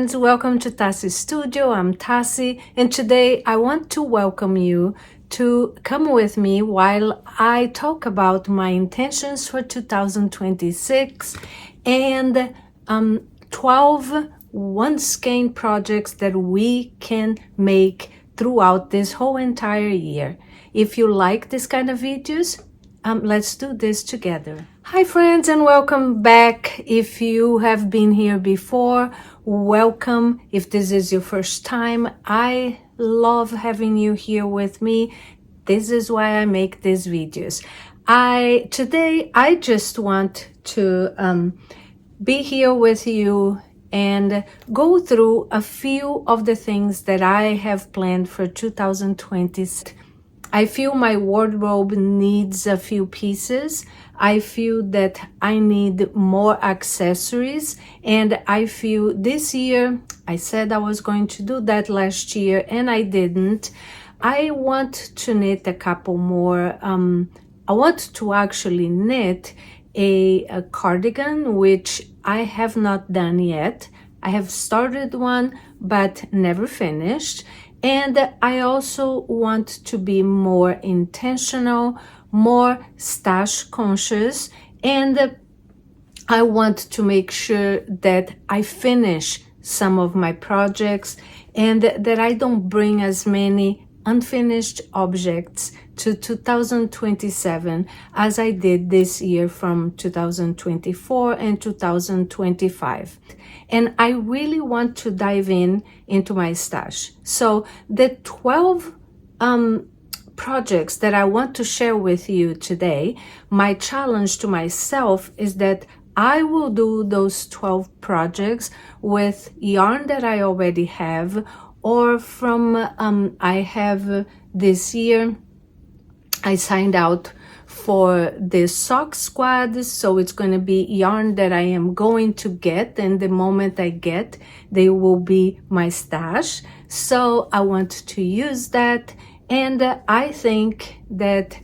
friends, welcome to Tassi Studio. I'm Tassi, and today I want to welcome you to come with me while I talk about my intentions for 2026 and 12 one-skein projects that we can make throughout this whole entire year. If you like this kind of videos, let's do this together. Hi friends, and welcome back. If you have been here before, welcome. If this is your first time, I love having you here with me. This is why I make these videos. Today I just want to be here with you and go through a few of the things that I have planned for 2026. I feel my wardrobe needs a few pieces. I feel that I need more accessories, and I feel this year, I said I was going to do that last year and I didn't. I want to knit a couple more. I want to actually knit a cardigan, which I have not done yet. I have started one but never finished. And I also want to be more intentional, more stash conscious, and I want to make sure that I finish some of my projects and that I don't bring as many unfinished objects to 2027 as I did this year from 2024 and 2025. And I really want to dive into my stash. So the 12 projects that I want to share with you today, my challenge to myself is that I will do those 12 projects with yarn that I already have, or from I have this year I signed out for the sock squad, so it's going to be yarn that I am going to get, and the moment I get, they will be my stash. So I want to use that, and I think that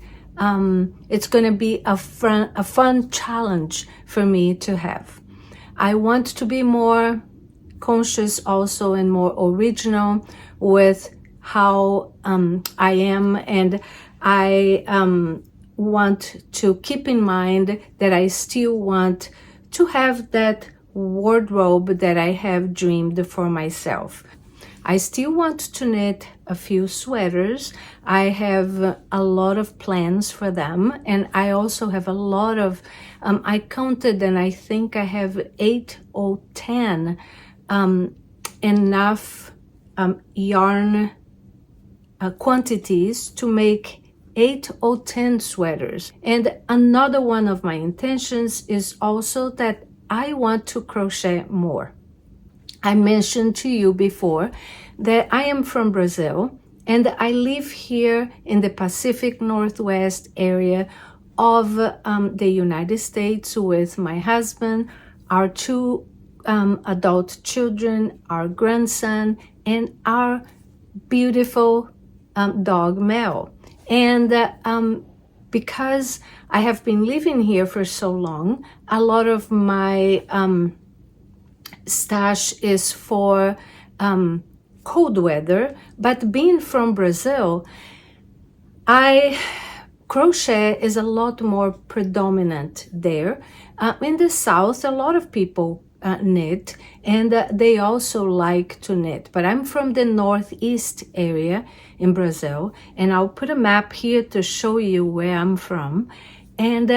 it's going to be a fun challenge for me to have. I want to be more conscious also and more original with how I am, and I want to keep in mind that I still want to have that wardrobe that I have dreamed for myself. I still want to knit a few sweaters. I have a lot of plans for them, and I also have a lot of, I counted and I think I have 8 or 10 enough yarn quantities to make 8 or 10 sweaters. And another one of my intentions is also that I want to crochet more. I mentioned to you before that I am from Brazil and I live here in the Pacific Northwest area of the United States with my husband, our 2 adult children, our grandson, and our beautiful dog Mel. And because I have been living here for so long, a lot of my stash is for cold weather. But being from Brazil, crochet is a lot more predominant there. In the South, a lot of people knit, and they also like to knit. But I'm from the Northeast area in Brazil, and I'll put a map here to show you where I'm from. And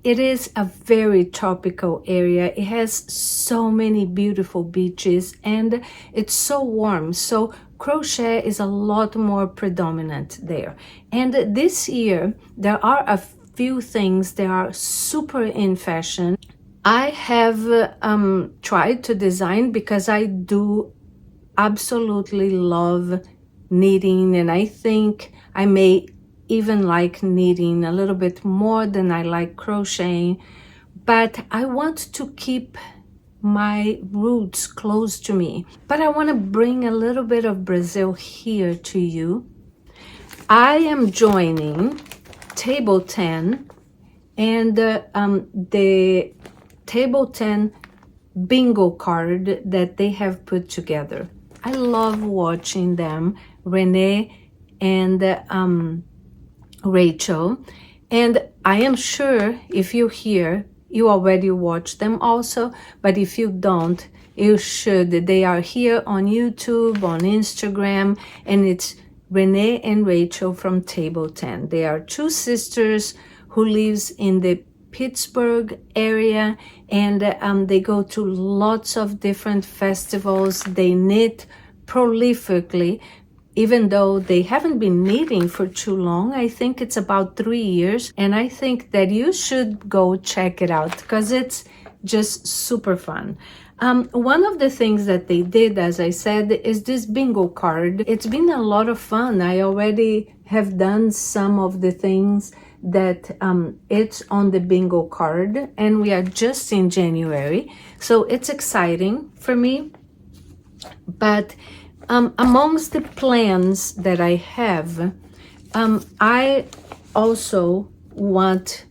it is a very tropical area. It has so many beautiful beaches, and it's so warm. So crochet is a lot more predominant there. And this year, there are a few things that are super in fashion. I have tried to design because I do absolutely love knitting, and I think I may even like knitting a little bit more than I like crocheting, but I want to keep my roots close to me. But I want to bring a little bit of Brazil here to you. I am joining Table 10, and the Table 10 bingo card that they have put together. I love watching them, Renee and Rachel. And I am sure if you're here, you already watch them also, but if you don't, you should. They are here on YouTube, on Instagram, and it's Renee and Rachel from Table 10. They are two sisters who lives in the Pittsburgh area, and they go to lots of different festivals. They knit prolifically, even though they haven't been knitting for too long. I think it's about 3 years, and I think that you should go check it out because it's just super fun. One of the things that they did, as I said, is this bingo card. It's been a lot of fun. I already have done some of the things that it's on the bingo card, and we are just in January, so it's exciting for me. But amongst the plans that I have, I also want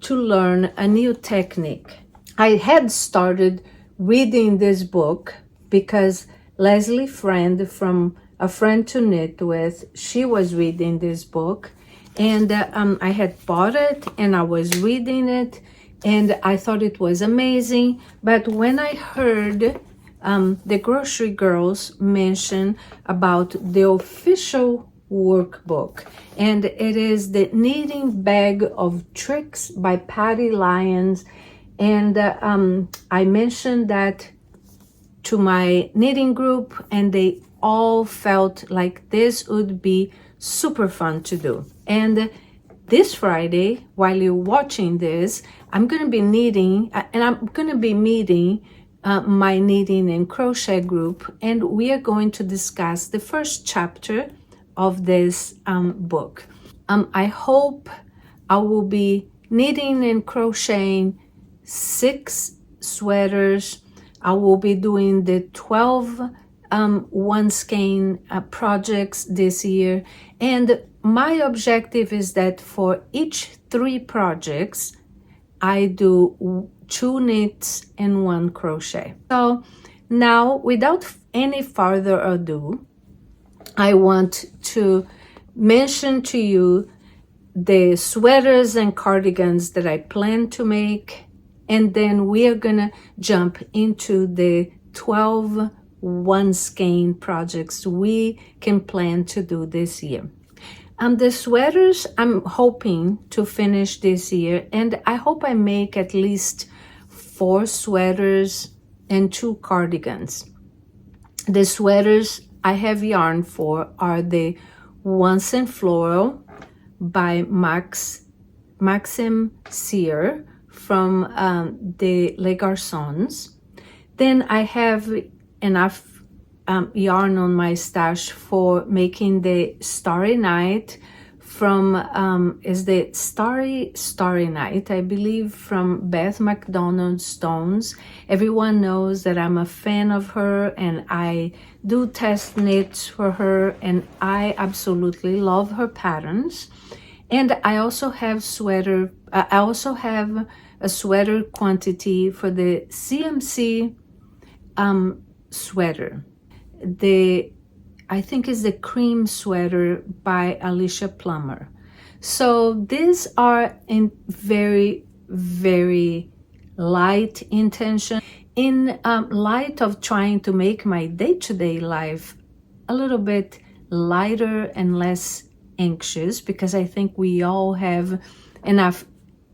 to learn a new technique. I had started reading this book because Leslie Friend from A Friend to Knit With, she was reading this book, and I had bought it and I was reading it and I thought it was amazing. But when I heard the grocery girls mention about the official workbook, and it is the Knitting Bag of Tricks by Patty Lyons, and I mentioned that to my knitting group, and they all felt like this would be super fun to do. And this Friday, while you're watching this, I'm going to be knitting, and I'm going to be meeting my knitting and crochet group, and we are going to discuss the first chapter of this book. I hope I will be knitting and crocheting 6 sweaters. I will be doing the 12 One-skein projects this year, and my objective is that for each 3 projects I do 2 knits and 1 crochet. So now, without any further ado, I want to mention to you the sweaters and cardigans that I plan to make, and then we are gonna jump into the 12 One-skein projects we can plan to do this year. The sweaters I'm hoping to finish this year, and I hope I make at least 4 sweaters and 2 cardigans. The sweaters I have yarn for are the One-skein Floral by Maxim Sear from the Les Garçons. Then I have enough yarn on my stash for making the Starry Night from is the Starry Night, I believe, from Beth McDonald Stones. Everyone knows that I'm a fan of her, and I do test knits for her, and I absolutely love her patterns. And I also have a sweater quantity for the CMC sweater. I think is the cream sweater by Alicia Plumer. So these are in very, very light intention, in light of trying to make my day-to-day life a little bit lighter and less anxious, because I think we all have enough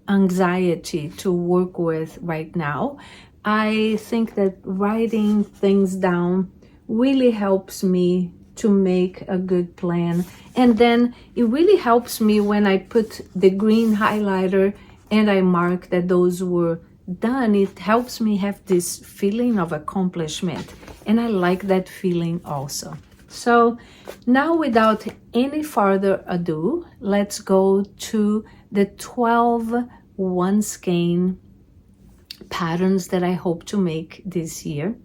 anxiety to work with right now. I think that writing things down really helps me to make a good plan, and then it really helps me when I put the green highlighter and I mark that those were done. It helps me have this feeling of accomplishment, and I like that feeling also. So now, without any further ado, let's go to the 12 One-skein patterns that I hope to make this year.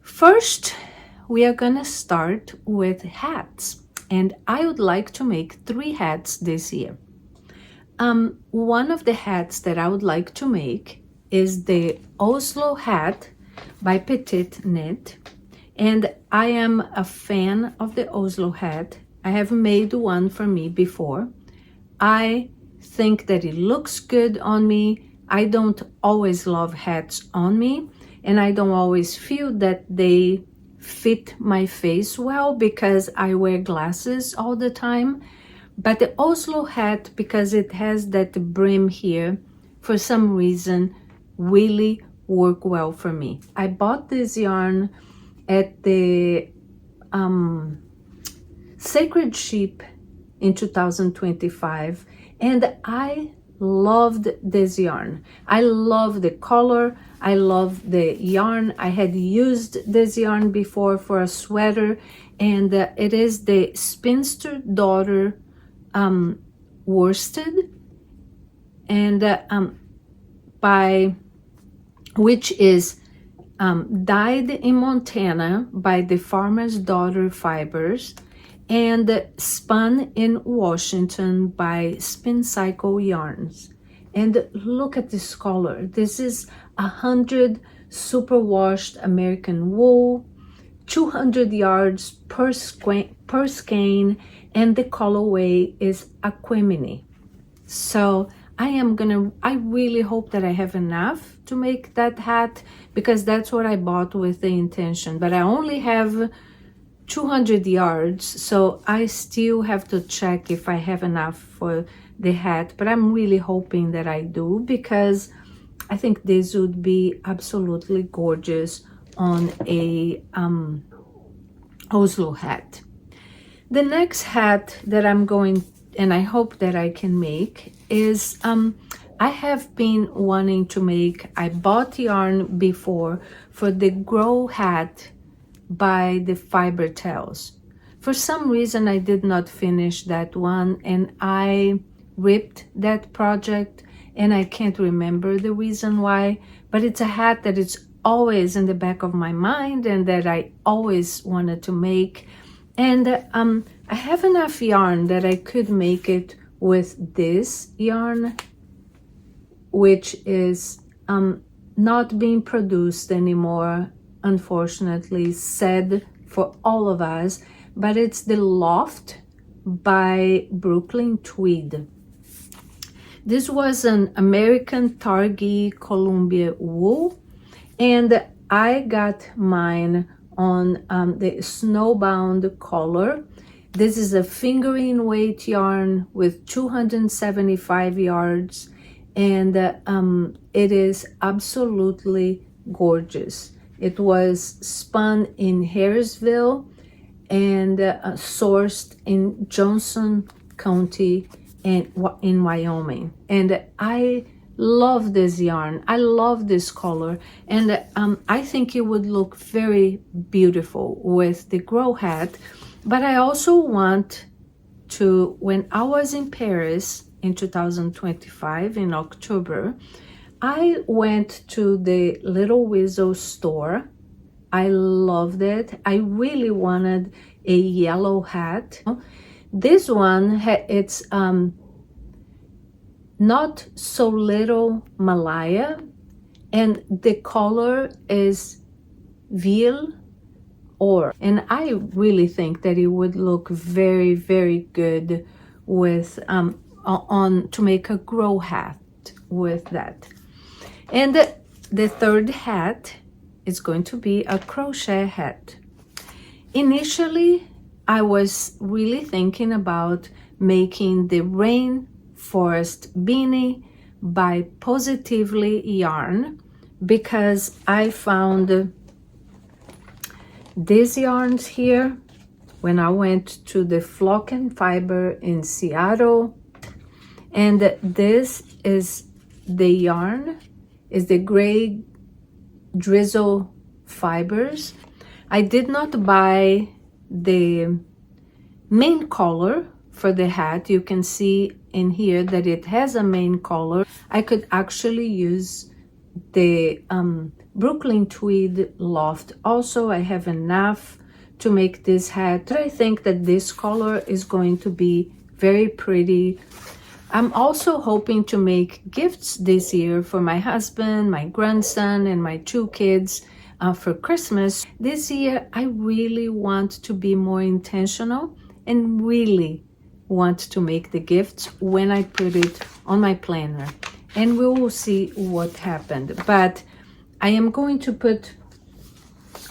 First, we are gonna start with hats, and I would like to make 3 hats this year. One of the hats that I would like to make is the Oslo hat by Petite Knit. And I am a fan of the Oslo hat. I have made one for me before. I think that it looks good on me. I don't always love hats on me, and I don't always feel that they fit my face well because I wear glasses all the time. But the Oslo hat, because it has that brim here, for some reason really work well for me. I bought this yarn at the Sacred Sheep in 2025, and I loved this yarn. I love the color, I love the yarn. I had used this yarn before for a sweater, and it is the Spinster Daughter worsted, and by which is dyed in Montana by the Farmer's Daughter Fibers and spun in Washington by Spin Cycle Yarns. And look at this color. This is 100 superwashed American wool, 200 yards per skein, and the colorway is Aquemini. So I really hope that I have enough to make that hat, because that's what I bought with the intention. But I only have 200 yards, so I still have to check if I have enough for the hat. But I'm really hoping that I do, because I think this would be absolutely gorgeous on a Oslo hat. The next hat that I'm going, and I hope that I can make, is I have been wanting to make, I bought yarn before for the Grow hat by the Fiber Tales. For some reason I did not finish that one, and I ripped that project, and I can't remember the reason why, but it's a hat that is always in the back of my mind and that I always wanted to make. And I have enough yarn that I could make it with this yarn, which is not being produced anymore, unfortunately, sad for all of us, but it's the Loft by Brooklyn Tweed. This was an American Targhee Columbia wool, and I got mine on the Snowbound color. This is a fingering weight yarn with 275 yards, and it is absolutely gorgeous. It was spun in Harrisville and sourced in Johnson County in Wyoming. And I love this yarn. I love this color, and I think it would look very beautiful with the Grow hat. But I also want to, when I was in Paris in 2025 in October, I went to the Little Weasel store. I loved it. I really wanted a yellow hat. This one, it's not so little Malaya, and the color is Ville Or. And I really think that it would look very, very good with to make a Grow hat with that. And the third hat is going to be a crochet hat. Initially, I was really thinking about making the Rainforest Beanie by Positively Yarn, because I found these yarns here when I went to the Flock and Fiber in Seattle. And this is the yarn, is the gray drizzle fibers. I did not buy the main color for the hat. You can see in here that it has a main color. I could actually use the Brooklyn Tweed Loft. Also, I have enough to make this hat. I think that this color is going to be very pretty. I'm also hoping to make gifts this year for my husband, my grandson, and my 2 kids for Christmas. This year, I really want to be more intentional and really want to make the gifts when I put it on my planner. And we will see what happened. But I am going to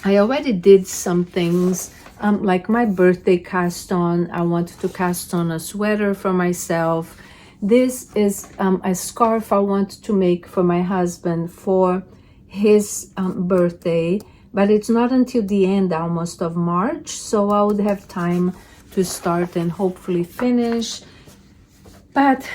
I already did some things, like my birthday cast on. I wanted to cast on a sweater for myself. This is a scarf I want to make for my husband for his birthday, but it's not until the end almost of March, so I would have time to start and hopefully finish. But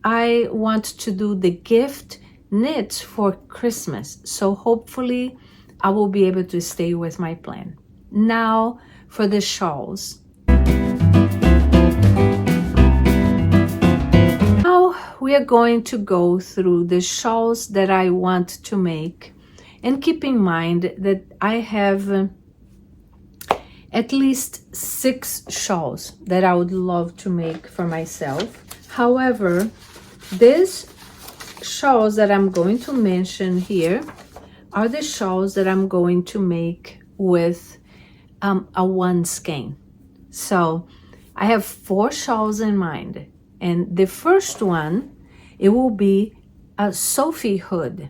I want to do the gift knits for Christmas, so hopefully I will be able to stay with my plan. Now for the shawls. Now we are going to go through the shawls that I want to make, and keep in mind that I have at least 6 shawls that I would love to make for myself. However, these shawls that I'm going to mention here are the shawls that I'm going to make with a one-skein. So I have 4 shawls in mind, and the first one, it will be a Sophie hood.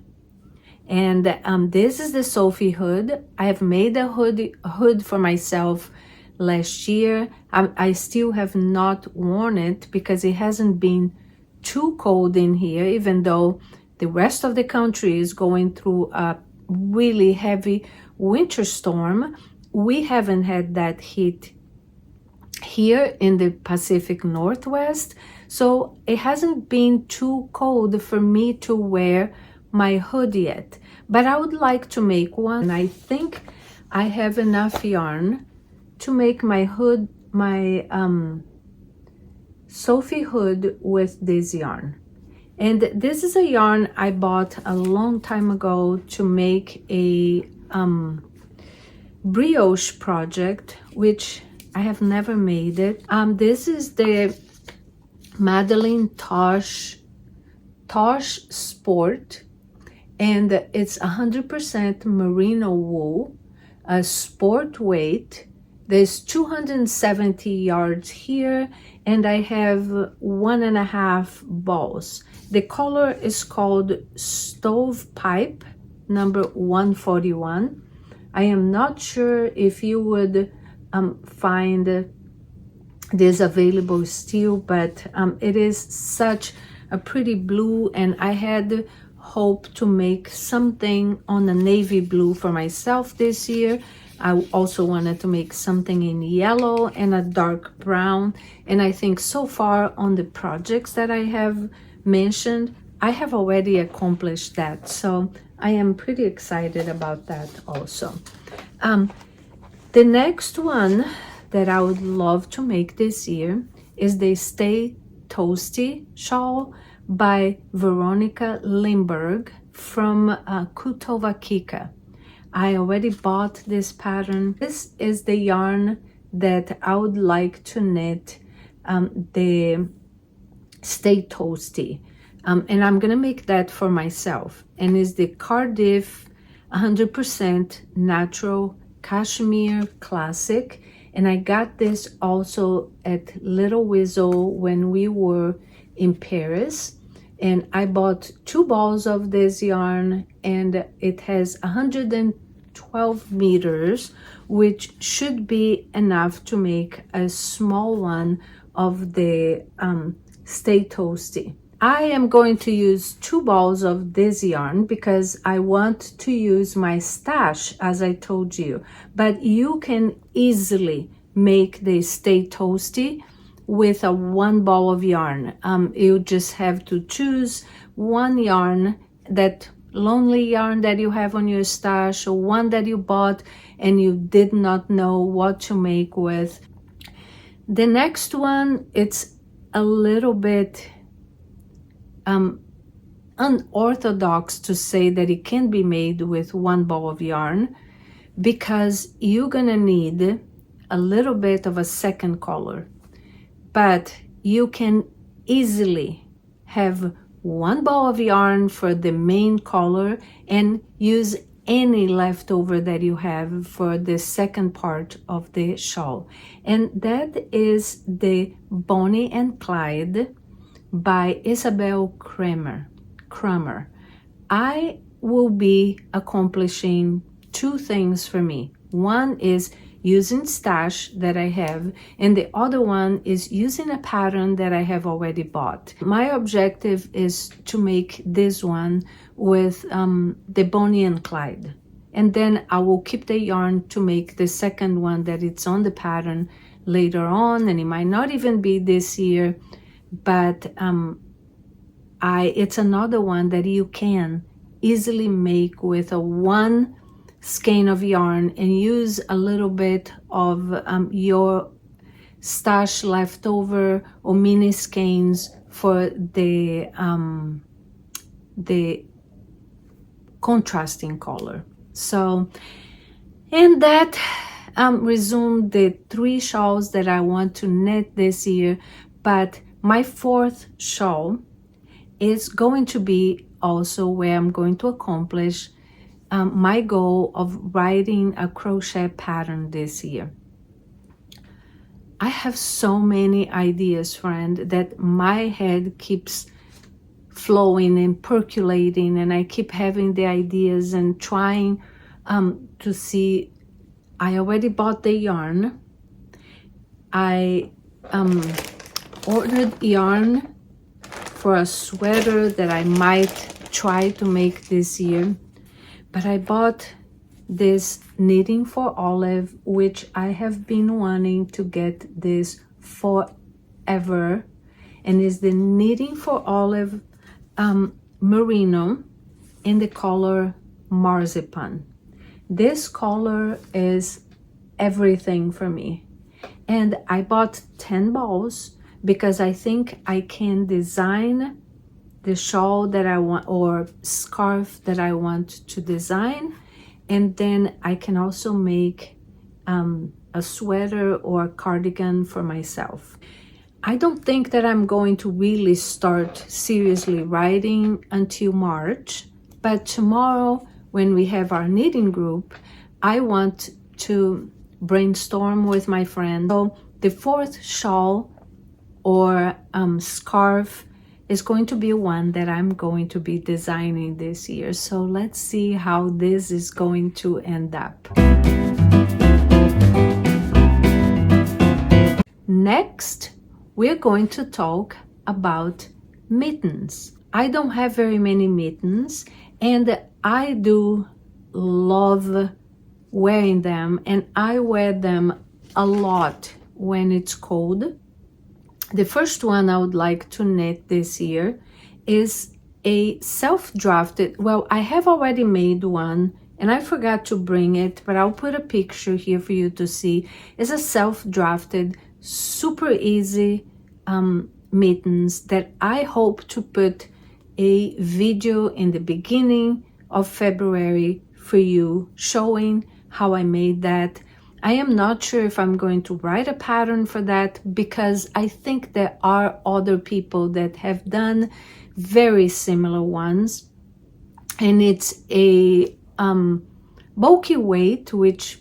And this is the Sophie hood. I have made a hood for myself last year. I still have not worn it because it hasn't been too cold in here, even though the rest of the country is going through a really heavy winter storm. We haven't had that heat here in the Pacific Northwest, so it hasn't been too cold for me to wear my hood yet. But I would like to make one, and I think I have enough yarn to make my hood, my Sophie hood with this yarn. And this is a yarn I bought a long time ago to make a brioche project, which I have never made it. This is the Madeline Tosh Sport, and it's 100% merino wool, a sport weight. There's 270 yards here, and I have 1.5 balls. The color is called Stovepipe, number 141. I am not sure if you would find this available still, but it is such a pretty blue, and I had hope to make something on a navy blue for myself this year. I also wanted to make something in yellow and a dark brown, and I think so far on the projects that I have mentioned, I have already accomplished that, so I am pretty excited about that also. The next one that I would love to make this year is the Stay Toasty shawl by Veronica Lindberg from Kutova. I already bought this pattern. This is the yarn that I would like to knit the Stay Toasty, and I'm gonna make that for myself, and it's the Cardigan 100% natural cashmere classic. And I got this also at Little Weasel when we were in Paris, and I bought 2 balls of this yarn, and it has 112 meters, which should be enough to make a small one of the Stay Toasty. I am going to use 2 balls of this yarn because I want to use my stash, as I told you, but you can easily make the Stay Toasty with a 1 ball of yarn. You just have to choose one yarn, that lonely yarn that you have on your stash, or one that you bought and you did not know what to make with. The next one, it's a little bit unorthodox to say that it can be made with 1 ball of yarn, because you're gonna need a little bit of a second color, but you can easily have one ball of yarn for the main color and use any leftover that you have for the second part of the shawl. And that is the Bonnie and Clyde by Isabel Kramer. I will be accomplishing two things for me. One is using stash that I have, and the other one is using a pattern that I have already bought. My objective is to make this one with the Bonnie and Clyde, and then I will keep the yarn to make the second one that it's on the pattern later on, and it might not even be this year, but it's another one that you can easily make with a one skein of yarn and use a little bit of your stash leftover or mini skeins for the contrasting color. So, and that resumed the 3 shawls that I want to knit this year, but my 4th shawl is going to be also where I'm going to accomplish my goal of writing a crochet pattern this year. I have so many ideas, friend, that my head keeps flowing and percolating, and I keep having the ideas and trying to see. I already bought the yarn. I ordered yarn for a sweater that I might try to make this year. But I bought this Knitting for Olive, which I have been wanting to get this forever. And it's the Knitting for Olive merino in the color marzipan. This color is everything for me. And I bought 10 balls because I think I can design the shawl that I want or scarf that I want to design, and then I can also make a sweater or a cardigan for myself. I don't think that I'm going to really start seriously writing until March, but tomorrow when we have our knitting group, I want to brainstorm with my friend. So the 4th shawl or scarf is going to be one that I'm going to be designing this year. So let's see how this is going to end up. Next, we're going to talk about mittens. I don't have very many mittens, and I do love wearing them, and I wear them a lot when it's cold. The first one I would like to knit this year is a self-drafted, well, I have already made one and I forgot to bring it, but I'll put a picture here for you to see. It's a self-drafted, super easy mittens that I hope to put a video in the beginning of February for you showing how I made that. I am not sure if I'm going to write a pattern for that because I think there are other people that have done very similar ones, and it's a bulky weight, which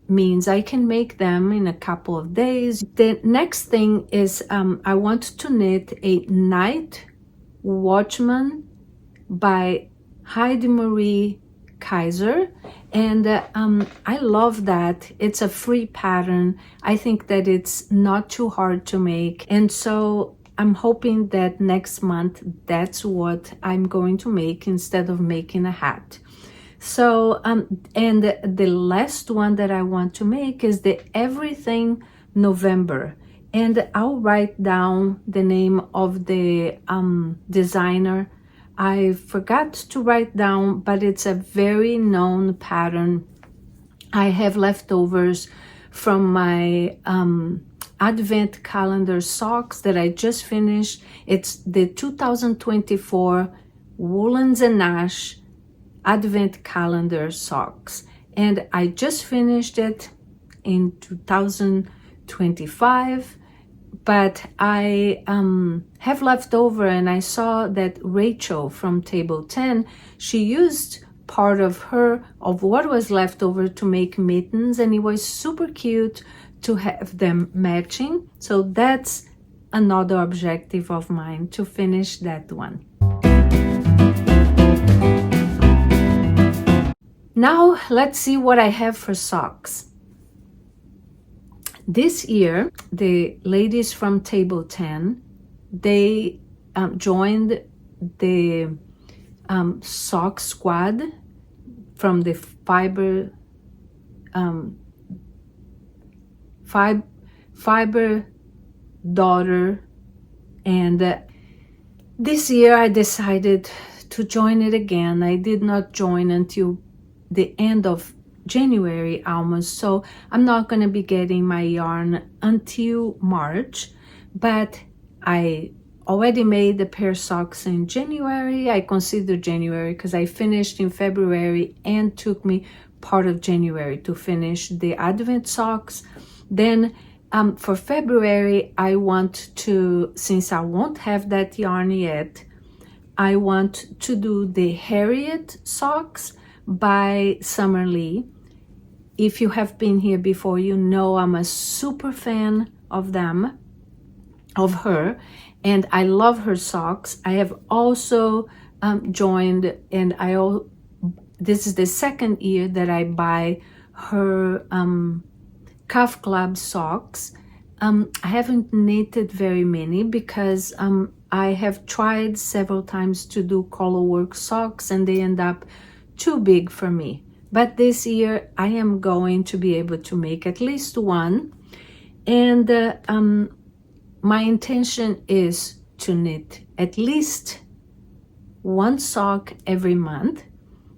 means I can make them in a couple of days. The next thing is I want to knit a Night Watchman by Heidi Marie Kaiser, and I love that. It's a free pattern. I think that it's not too hard to make, and so I'm hoping that next month that's what I'm going to make instead of making a hat. So and the last one that I want to make is the Everything November, and I'll write down the name of the designer. I forgot to write down, but it's a very known pattern. I have leftovers from my advent calendar socks that I just finished. It's the 2024 Woolens and Ash advent calendar socks, and I just finished it in 2025, but I have left over, and I saw that Rachel from Table 10, she used part of what was left over to make mittens, and it was super cute to have them matching. So that's another objective of mine, to finish that one. Now let's see what I have for socks. This year, the ladies from Table 10, they joined the sock squad from the fiber daughter, and this year I decided to join it again. I did not join until the end of January almost, so I'm not going to be getting my yarn until March, but I already made the pair of socks in January. I consider January because I finished in February and took me part of January to finish the Advent socks. Then for February, I want to, since I won't have that yarn yet, I want to do the Harriet socks by Summer Lee. If you have been here before, you know I'm a super fan of them, of her, and I love her socks. I have also joined, and this is the second year that I buy her Calf Club socks. I haven't knitted very many because I have tried several times to do color work socks, and they end up too big for me. But this year I am going to be able to make at least one, and my intention is to knit at least one sock every month.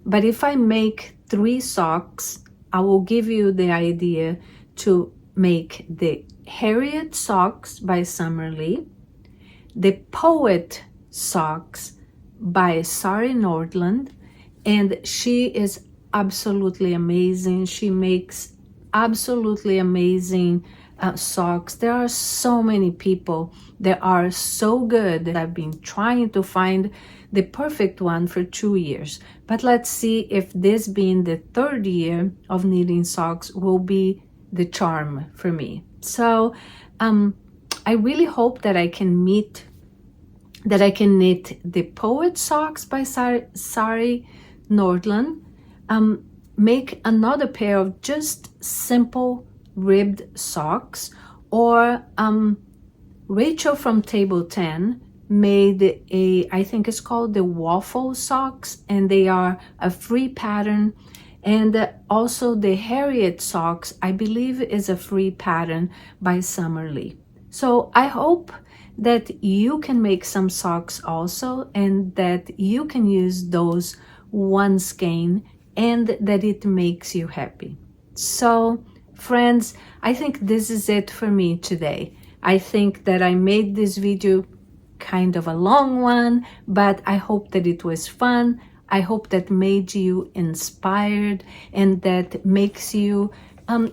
But if I make 3 socks, I will give you the idea to make the Harriet socks by Summer Lee, the Poet socks by Sari Nordland, and she is absolutely amazing. She makes absolutely amazing socks. There are so many people that are so good. I've been trying to find the perfect one for 2 years, but let's see if this being the 3rd year of knitting socks will be the charm for me. So I really hope that I can knit the Poet socks by Sari Nordland, make another pair of just simple ribbed socks, or Rachel from Table 10 made I think it's called the waffle socks, and they are a free pattern. And also the Harriet socks, I believe, is a free pattern by Summer Lee. So I hope that you can make some socks also, and that you can use those One-skein, and that it makes you happy. So friends, I think this is it for me today. I think that I made this video kind of a long one, but I hope that it was fun. I hope that made you inspired, and that makes you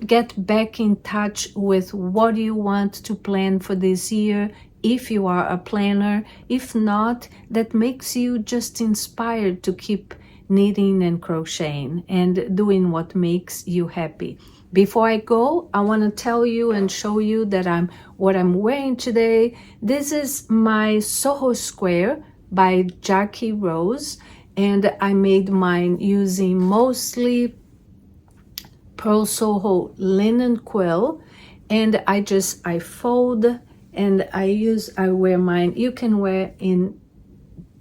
get back in touch with what you want to plan for this year, if you are a planner. If not, that makes you just inspired to keep knitting and crocheting and doing what makes you happy. Before I go, I want to tell you and show you that what I'm wearing today. This is my Soho Square by Jackie Rose, and I made mine using mostly Pearl Soho linen quill, and I fold, and I wear mine. You can wear in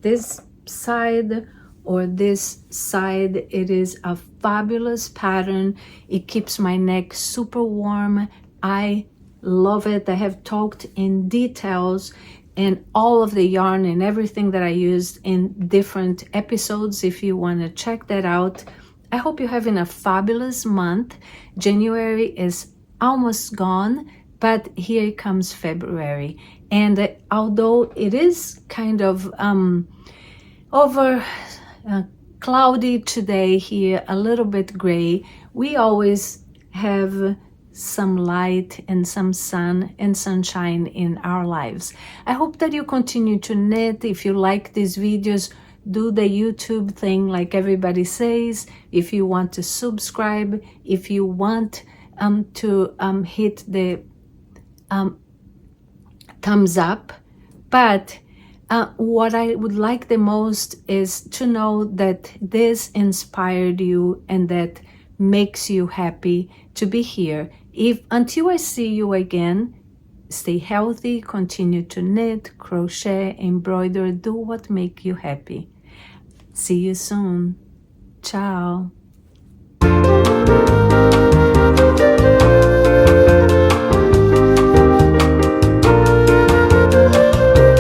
this side or this side. It is a fabulous pattern. It keeps my neck super warm. I love it. I have talked in details and all of the yarn and everything that I used in different episodes, if you want to check that out. I hope you're having a fabulous month. January is almost gone, but here comes February. And although it is kind of cloudy today here, a little bit gray, we always have some light and some sun and sunshine in our lives. I hope that you continue to knit. If you like these videos, do the YouTube thing like everybody says. If you want to subscribe, if you want to hit the thumbs up. But what I would like the most is to know that this inspired you and that makes you happy to be here. If until I see you again, stay healthy, continue to knit, crochet, embroider, do what makes you happy. See you soon. Ciao.